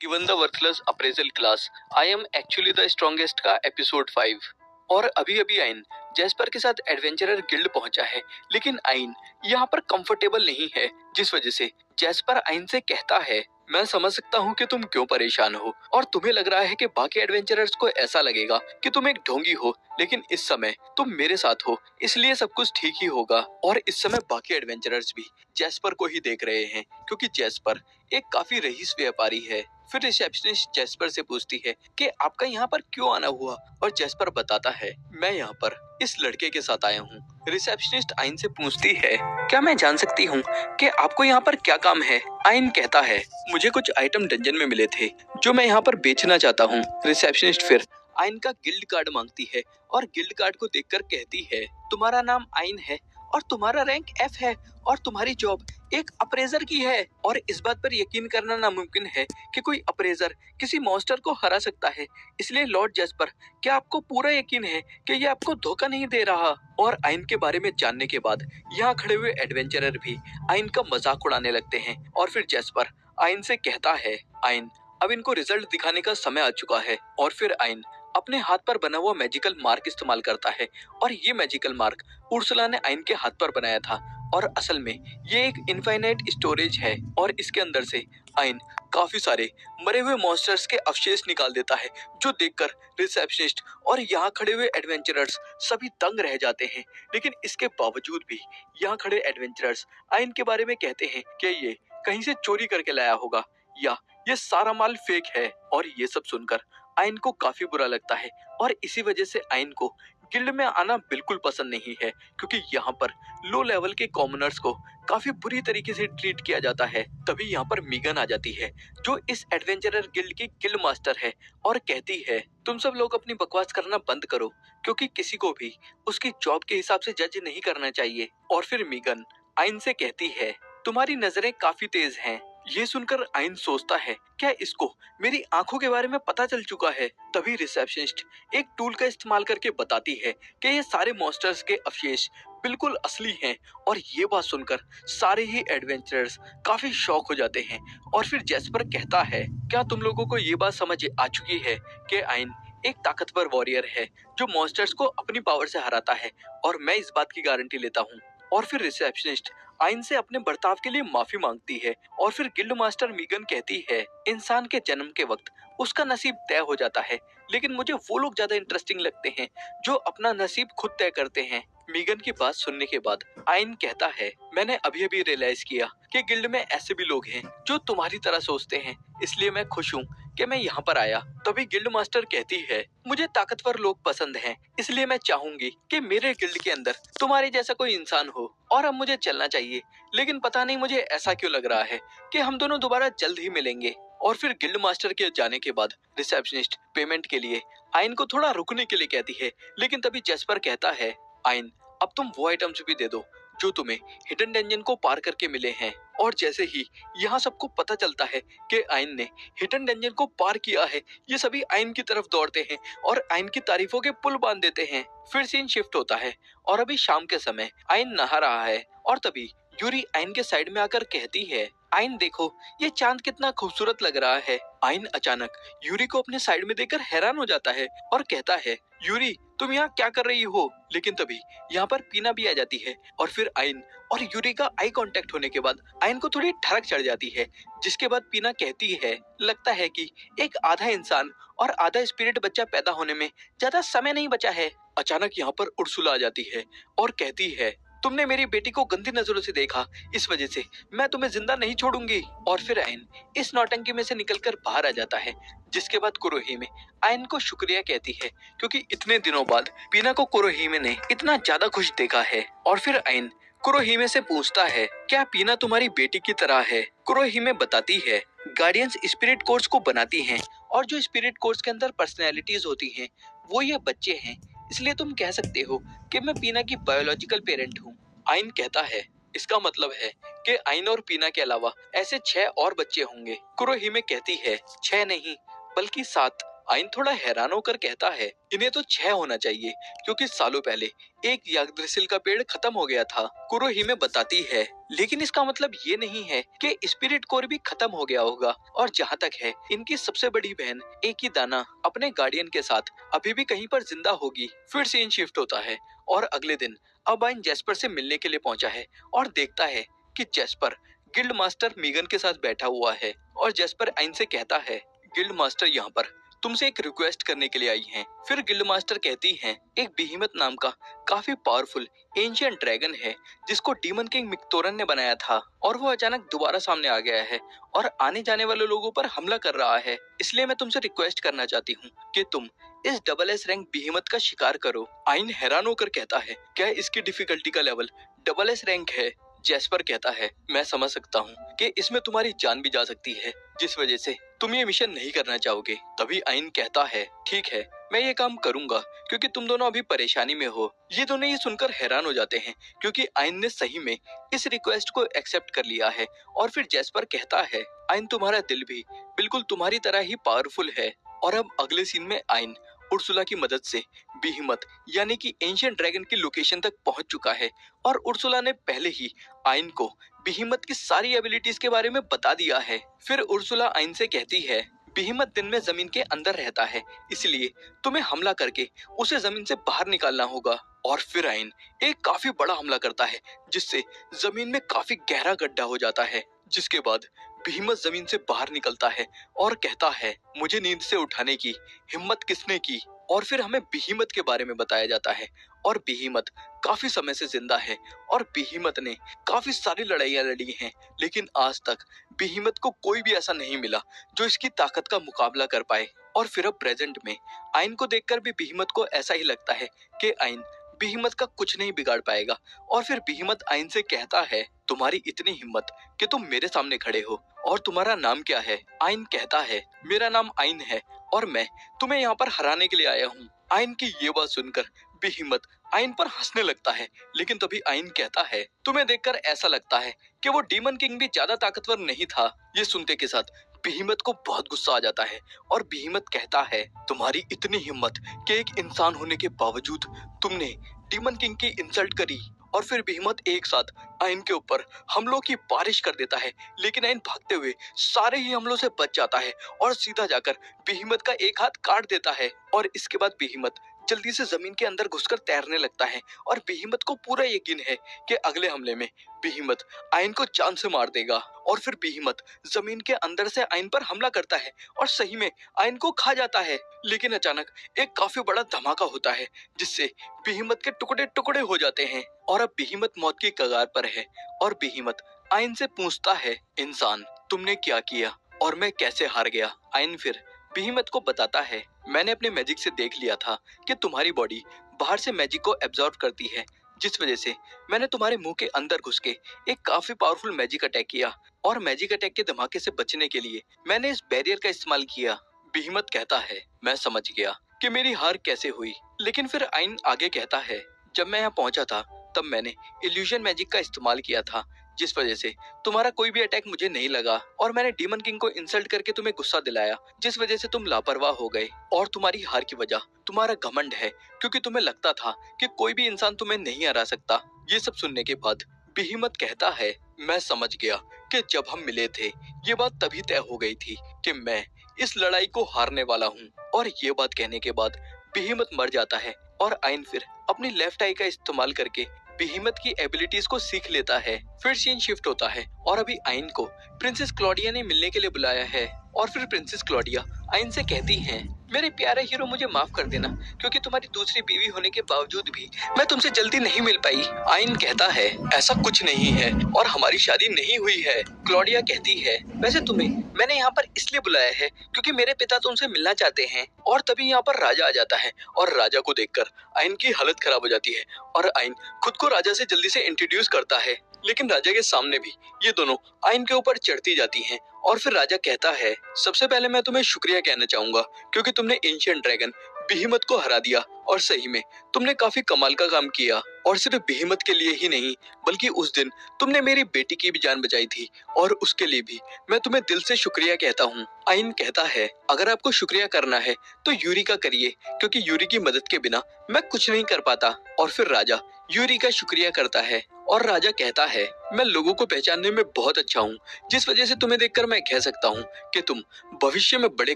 Given the worthless appraisal class, I am actually the strongest का episode 5। और अभी अभी आइन जैस्पर के साथ एडवेंचरर गिल्ड पहुंचा है, लेकिन आइन यहाँ पर कंफर्टेबल नहीं है, जिस वजह से जैस्पर आइन से कहता है, मैं समझ सकता हूँ कि तुम क्यों परेशान हो और तुम्हें लग रहा है कि बाकी एडवेंचरर्स को ऐसा लगेगा कि तुम एक ढोंगी हो, लेकिन इस समय तुम मेरे साथ हो, इसलिए सब कुछ ठीक ही होगा। और इस समय बाकी एडवेंचरर्स भी जैस्पर को ही देख रहे हैं, क्योंकि जैस्पर एक काफी रईस व्यापारी है। फिर रिसेप्शनिस्ट जैस्पर से पूछती है कि आपका यहाँ पर क्यों आना हुआ, और जैस्पर बताता है, मैं यहाँ पर इस लड़के के साथ आया हूँ। रिसेप्शनिस्ट आइन से पूछती है, क्या मैं जान सकती हूँ कि आपको यहाँ पर क्या काम है? आइन कहता है, मुझे कुछ आइटम डंजन में मिले थे जो मैं यहाँ पर बेचना चाहता हूँ। रिसेप्शनिस्ट फिर आइन का गिल्ड कार्ड मांगती है और गिल्ड कार्ड को देखकर कहती है, तुम्हारा नाम आइन है और तुम्हारा रैंक F है और तुम्हारी जॉब एक अप्रेजर की है, और इस बात पर यकीन करना नामुमकिन है कि कोई अप्रेजर किसी मॉन्स्टर को हरा सकता है। इसलिए लॉर्ड जैस्पर, क्या आपको पूरा यकीन है कि ये आपको धोखा नहीं दे रहा? और आइन के बारे में जानने के बाद यहाँ खड़े हुए एडवेंचरर भी आइन का मजाक उड़ाने लगते हैं। और फिर जैस्पर आइन से कहता है, आइन अब इनको रिजल्ट दिखाने का समय आ चुका है। और फिर आइन अपने हाथ पर बना हुआ मैजिकल मार्क इस्तेमाल करता है, और ये मैजिकल मार्क उर्सुला ने आइन के हाथ पर बनाया था, और असल में ये एक इनफाइनाइट स्टोरेज है, और इसके अंदर से आइन काफी सारे मरे हुए मॉन्स्टर्स के अवशेष निकाल देता है, जो देखकर रिसेप्शनिस्ट और यहाँ खड़े हुए एडवेंचरर्स सभी दंग रह जाते हैं। लेकिन इसके बावजूद भी यहाँ खड़े एडवेंचरर्स आइन के बारे में कहते हैं कि ये कहीं से चोरी करके लाया होगा, या ये सारा माल फेक है। और ये सब सुनकर आइन को काफी बुरा लगता है, और इसी वजह से आइन को गिल्ड में आना बिल्कुल पसंद नहीं है, क्योंकि यहाँ पर लो लेवल के कॉमनर्स को काफी बुरी तरीके से ट्रीट किया जाता है। तभी यहाँ पर मीगन आ जाती है, जो इस एडवेंचरर गिल्ड की गिल्ड मास्टर है, और कहती है, तुम सब लोग अपनी बकवास करना बंद करो, क्योंकि किसी को भी उसकी जॉब के हिसाब से जज नहीं करना चाहिए। और फिर मीगन आइन से कहती है, तुम्हारी नजरें काफी तेज हैं। ये सुनकर आइन सोचता है, क्या इसको मेरी आंखों के बारे में पता चल चुका है? तभी रिसेप्शनिस्ट एक टूल का इस्तेमाल करके बताती है कि ये सारे मॉन्स्टर्स के अवशेष बिल्कुल असली हैं। और ये बात सुनकर सारे ही एडवेंचरर्स काफी शॉक हो जाते हैं। और फिर जैस्पर कहता है, क्या तुम लोगों को ये बात समझ आ चुकी है कि आइन एक ताकतवर वॉरियर है जो मॉन्स्टर्स को अपनी पावर से हराता है, और मैं इस बात की गारंटी लेता हूँ। और फिर रिसेप्शनिस्ट आइन से अपने बर्ताव के लिए माफी मांगती है। और फिर गिल्ड मास्टर मीगन कहती है, इंसान के जन्म के वक्त उसका नसीब तय हो जाता है, लेकिन मुझे वो लोग ज्यादा इंटरेस्टिंग लगते हैं जो अपना नसीब खुद तय करते हैं। मीगन की बात सुनने के बाद आइन कहता है, मैंने अभी अभी रियलाइज किया कि गिल्ड में ऐसे भी लोग हैं जो तुम्हारी तरह सोचते हैं, इसलिए मैं खुश हूँ कि मैं यहाँ पर आया। तभी गिल्ड मास्टर कहती है, मुझे ताकतवर लोग पसंद हैं, इसलिए मैं चाहूंगी कि मेरे गिल्ड के अंदर तुम्हारे जैसा कोई इंसान हो। और अब मुझे चलना चाहिए, लेकिन पता नहीं मुझे ऐसा क्यों लग रहा है कि हम दोनों दोबारा जल्द ही मिलेंगे। और फिर गिल्ड मास्टर के जाने के बाद रिसेप्शनिस्ट पेमेंट के लिए आइन को थोड़ा रुकने के लिए कहती है, लेकिन तभी जैस्पर कहता है, आइन अब तुम वो आइटम्स भी दे दो जो तुम्हें हिडन डंजन को पार करके मिले हैं। और जैसे ही यहाँ सबको पता चलता है कि आइन ने हिडन डंजन को पार किया है, ये सभी आइन की तरफ दौड़ते हैं और आइन की तारीफों के पुल बांध देते हैं। फिर सीन शिफ्ट होता है, और अभी शाम के समय आइन नहा रहा है, और तभी यूरी आइन के साइड में आकर कहती है, आइन देखो, ये चांद कितना खूबसूरत लग रहा है। आइन अचानक यूरी को अपने साइड में देखकर हैरान हो जाता है और कहता है, यूरी तुम यहाँ क्या कर रही हो? लेकिन तभी यहाँ पर पीना भी आ जाती है, और फिर आइन और यूरी का आई कांटेक्ट होने के बाद आइन को थोड़ी ठड़क चढ़ जाती है, जिसके बाद पीना कहती है, लगता है कि एक आधा इंसान और आधा स्पिरिट बच्चा पैदा होने में ज्यादा समय नहीं बचा है। अचानक यहाँ पर उर्सुला आ जाती है और कहती है, तुमने मेरी बेटी को गंदी नजरों से देखा, इस वजह से मैं तुम्हें जिंदा नहीं छोड़ूंगी। और फिर आइन इस नौटंकी में से निकलकर बाहर आ जाता है, जिसके बाद कुरोहिमे आइन को शुक्रिया कहती है, क्योंकि इतने दिनों बाद पीना को कुरोहिमे ने इतना ज्यादा खुश देखा है। और फिर आइन कुरोहिमे से पूछता है, क्या पीना तुम्हारी बेटी की तरह है? कुरोहिमे बताती है, गार्डियंस स्पिरिट कोर्स को बनाती हैं, और जो स्पिरिट कोर्स के अंदर पर्सनैलिटीज होती हैं वो ये बच्चे हैं, इसलिए तुम कह सकते हो कि मैं पीना की बायोलॉजिकल पेरेंट हूँ। आइन कहता है, इसका मतलब है कि आइन और पीना के अलावा ऐसे 6 और बच्चे होंगे। कुरोहिमे कहती है, 6 नहीं बल्कि 7। आइन थोड़ा हैरान होकर कहता है, इन्हें तो 6 होना चाहिए क्योंकि सालों पहले एक याग्द्रसिल का पेड़ खत्म हो गया था। कुरोहिमे बताती है, लेकिन इसका मतलब ये नहीं है कि स्पिरिट कोर भी खत्म हो गया होगा। और जहाँ तक है, इनकी सबसे बड़ी बहन एक ही दाना अपने गार्डियन के साथ अभी भी कहीं पर जिंदा होगी। फिर सीन शिफ्ट होता है और अगले दिन अब आइन जैस्पर से मिलने के लिए पहुंचा है और देखता है कि जैस्पर गिल्ड मास्टर मीगन के साथ बैठा हुआ है। और जैस्पर आइन से कहता है, गिल्ड मास्टर यहाँ पर तुमसे एक रिक्वेस्ट करने के लिए आई हैं। फिर गिल्ड मास्टर कहती हैं, एक बिहीमत नाम का काफी पावरफुल एंशिएंट ड्रैगन है जिसको डीमन किंग मिक्तोरन ने बनाया था और वो अचानक दोबारा सामने आ गया है और आने जाने वाले लोगों पर हमला कर रहा है। इसलिए मैं तुमसे रिक्वेस्ट करना चाहती हूँ कि तुम इस डबल एस रैंक बिहीमत का शिकार करो। आइन हैरान होकर कहता है, क्या इसकी डिफिकल्टी का लेवल डबल एस रैंक है? जैस्पर कहता है, मैं समझ सकता हूँ कि इसमें तुम्हारी जान भी जा सकती है, जिस वजह से तुम ये मिशन नहीं करना चाहोगे। तभी आइन कहता है, ठीक है, मैं ये काम करूंगा क्योंकि तुम दोनों अभी परेशानी में हो। ये दोनों ये सुनकर हैरान हो जाते हैं क्योंकि आइन ने सही में इस रिक्वेस्ट को एक्सेप्ट कर लिया है। और फिर जैस्पर कहता है, आइन तुम्हारा दिल भी बिल्कुल तुम्हारी तरह ही पावरफुल है। और अब अगले सीन में आइन उर्सुला की मदद से बिहीमत यानी कि एंशिएंट ड्रैगन की लोकेशन तक पहुंच चुका है और उर्सुला ने पहले ही आइन को बिहीमत की सारी एबिलिटीज के बारे में बता दिया है। फिर उर्सुला आइन से कहती है, बिहीमत दिन में जमीन के अंदर रहता है, इसलिए तुम्हें हमला करके उसे जमीन से बाहर निकालना होगा। और फिर आइन एक काफी बड़ा हमला करता है जिससे जमीन में काफी गहरा गड्ढा हो जाता है, जिसके बाद बिहीमत जमीन से बाहर निकलता है और कहता है, मुझे नींद से उठाने की हिम्मत किसने की? और फिर हमें बिहीमत के बारे में बताया जाता है और बिहीमत काफी समय से जिंदा है और बिहीमत ने काफी सारी लड़ाइयां लड़ी हैं, लेकिन आज तक बिहीमत को कोई भी ऐसा नहीं मिला जो इसकी ताकत का मुकाबला कर पाए। और फिर अब प्रेजेंट में आइन को देखकर भी बिहीमत को ऐसा ही लगता है कि आइन बिहीमत का कुछ नहीं बिगाड़ पाएगा। और फिर बिहीमत आइन से कहता है, तुम्हारी इतनी हिम्मत कि तुम मेरे सामने खड़े हो, और तुम्हारा नाम क्या है? आइन कहता है, मेरा नाम आइन है और मैं तुम्हें यहाँ पर हराने के लिए आया हूँ। आइन की ये बात सुनकर बिहीमत आइन पर हंसने लगता है, लेकिन तभी आइन कहता है, तुम्हें देखकर ऐसा लगता है कि वो डीमन किंग भी ज्यादा ताकतवर नहीं था। ये सुनते के साथ बिहीमत को बहुत गुस्सा आ जाता है और बिहीमत कहता है, तुम्हारी इतनी हिम्मत कि एक इंसान होने के बावजूद तुमने डीमन किंग की इंसल्ट करी। और फिर बिहीमत एक साथ आइन के ऊपर हमलों की बारिश कर देता है, लेकिन आइन भागते हुए सारे ही हमलों से बच जाता है और सीधा जाकर बिहीमत का एक हाथ काट देता है। और इसके बाद बिहीमत जल्दी से जमीन के अंदर घुसकर तैरने लगता है और बिहीमत को पूरा यकीन है कि अगले हमले में बिहीमत आइन को जान से मार देगा। और फिर बिहीमत जमीन के अंदर से आइन पर हमला करता है और सही में आइन को खा जाता है, लेकिन अचानक एक काफी बड़ा धमाका होता है जिससे बिहीमत के टुकड़े टुकड़े हो जाते हैं और अब बिहीमत मौत की कगार पर है। और बिहीमत आइन से पूछता है, इंसान तुमने क्या किया और मैं कैसे हार गया? आइन फिर बिहीमत को बताता है, मैंने अपने मैजिक से देख लिया था कि तुम्हारी बॉडी बाहर से मैजिक को एब्जॉर्ब करती है, जिस वजह से मैंने तुम्हारे मुंह के अंदर घुस के एक काफी पावरफुल मैजिक अटैक किया और मैजिक अटैक के धमाके से बचने के लिए मैंने इस बैरियर का इस्तेमाल किया। बिहीमत कहता है, मैं समझ गया कि मेरी हार कैसे हुई। लेकिन फिर आइन आगे कहता है, जब मैं यहाँ पहुंचा था तब मैंने इल्यूजन मैजिक का इस्तेमाल किया था, जिस वजह से तुम्हारा कोई भी अटैक मुझे नहीं लगा और मैंने डीमन किंग को इंसल्ट करके तुम्हें गुस्सा दिलाया, जिस वजह से तुम लापरवाह हो गए। और तुम्हारी हार की वजह तुम्हारा घमंड है क्योंकि तुम्हें लगता था कि कोई भी इंसान तुम्हें नहीं हरा सकता। ये सब सुनने के बाद बिहीमत कहता है, मैं समझ गया कि जब हम मिले थे ये बात तभी तय हो गई थी कि मैं इस लड़ाई को हारने वाला हूँ। और ये बात कहने के बाद बिहीमत मर जाता है और आइन फिर अपनी लेफ्ट आई का इस्तेमाल करके बिहीमत की एबिलिटीज को सीख लेता है। फिर सीन शिफ्ट होता है और अभी आइन को प्रिंसेस क्लॉडिया ने मिलने के लिए बुलाया है। और फिर प्रिंसेस क्लॉडिया आइन से कहती हैं, मेरे प्यारे हीरो मुझे माफ कर देना क्योंकि तुम्हारी दूसरी बीवी होने के बावजूद भी मैं तुमसे जल्दी नहीं मिल पाई। आइन कहता है, ऐसा कुछ नहीं है और हमारी शादी नहीं हुई है। क्लॉडिया कहती है, वैसे तुम्हें मैंने यहाँ पर इसलिए बुलाया है क्योंकि मेरे पिता तुमसे मिलना चाहते हैं। और तभी यहाँ पर राजा आ जाता है और राजा को देखकर आइन की हालत खराब हो जाती है और आइन खुद को राजा से जल्दी से इंट्रोड्यूस करता है, लेकिन राजा के सामने भी ये दोनों आइन के ऊपर चढ़ती जाती हैं। और फिर राजा कहता है, सबसे पहले मैं तुम्हें शुक्रिया कहना चाहूंगा क्योंकि तुमने एंशिएंट ड्रैगन बेहेमत को हरा दिया और सही में तुमने काफी कमाल का काम किया। और सिर्फ बेहेमत के लिए ही नहीं, बल्कि उस दिन तुमने मेरी बेटी की भी जान बचाई थी और उसके लिए भी मैं तुम्हें दिल से शुक्रिया कहता हूँ। आइन कहता है, अगर आपको शुक्रिया करना है तो यूरी का करिए, क्योंकि यूरी की मदद के बिना मैं कुछ नहीं कर पाता। और फिर राजा यूरी का शुक्रिया करता है और राजा कहता है, मैं लोगों को पहचानने में बहुत अच्छा हूँ, जिस वजह से तुम्हें देखकर मैं कह सकता हूँ कि तुम भविष्य में बड़े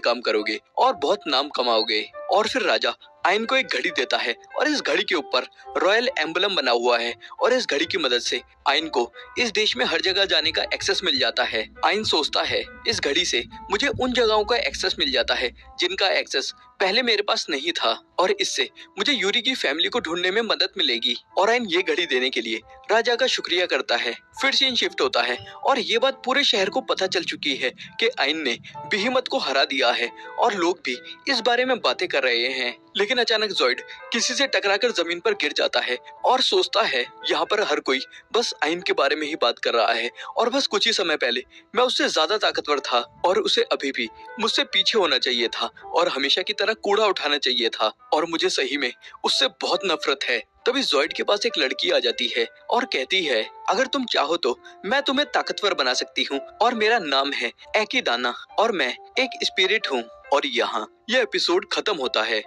काम करोगे और बहुत नाम कमाओगे। और फिर राजा आइन को एक घड़ी देता है और इस घड़ी के ऊपर रॉयल एम्बलम बना हुआ है और इस घड़ी की मदद से आइन को इस देश में हर जगह जाने का एक्सेस मिल जाता है। आइन सोचता है, इस घड़ी से मुझे उन जगहों का एक्सेस मिल जाता है जिनका एक्सेस पहले मेरे पास नहीं था और इससे मुझे यूरी की फैमिली को ढूंढने में मदद मिलेगी। और आइन ये घड़ी देने के लिए राजा का शुक्रिया करता है। फिर सीन शिफ्ट होता है और ये बात पूरे शहर को पता चल चुकी है कि आइन ने बेहेमत को हरा दिया है और लोग भी इस बारे में बातें कर रहे हैं। लेकिन अचानक ज़ॉइड किसी से टकराकर जमीन पर गिर जाता है और सोचता है, यहाँ पर हर कोई बस आइन के बारे में ही बात कर रहा है और बस कुछ ही समय पहले मैं उससे ज्यादा ताकतवर था और उसे अभी भी मुझसे पीछे होना चाहिए था और हमेशा की तरह कूड़ा उठाना चाहिए था और मुझे सही में उससे बहुत नफरत है। तभी ज़ॉइड के पास एक लड़की आ जाती है और कहती है, अगर तुम चाहो तो मैं तुम्हें ताकतवर बना सकती हूँ और मेरा नाम है एकिडाना और मैं एक स्पिरिट हूँ। और यहाँ यह एपिसोड खत्म होता है।